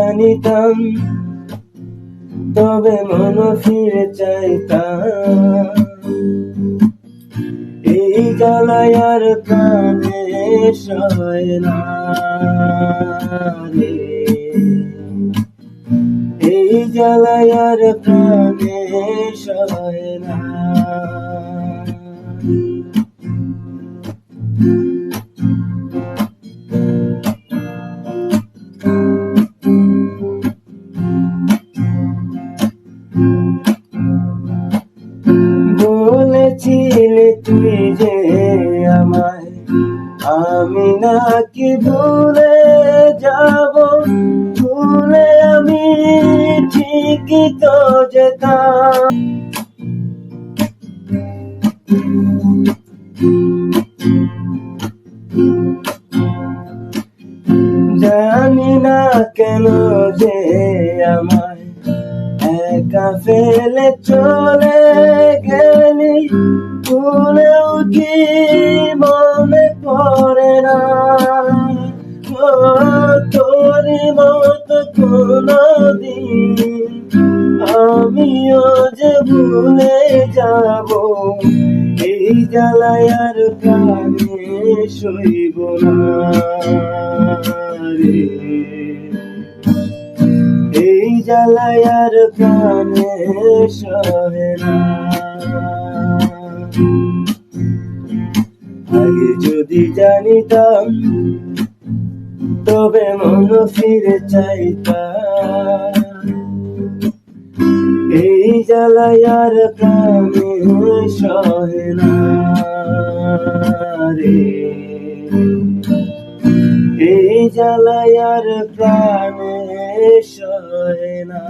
জানিতাম তবে মন ফিরে চাইতাম। এই জ্বালায় আর প্রাণে সয় না রে, এই জ্বালায় আর প্রাণে সয় না। বলেছিলে তুই যে আমায়, আমি নাকি ভুলে যাব, ভুলে আমি ঠিকই তো যেতাম। জানি না কেন যে আমায় একা ফেলে চলে গেলি, ভুলেও কি মনে পড়ে না তোর মতো কোনদিন আমিও যে ভুলে যাব। এই জ্বালায় আর প্রাণে সইব না রে, এই জ্বালায় আর প্রাণে সহে না। আগে যদি জানিতাম তবে মন ফিরে চাইতাম। এই জ্বালায় আর প্রাণে সহে না রে, এই জ্বালায় আর প্রাণে সহে না।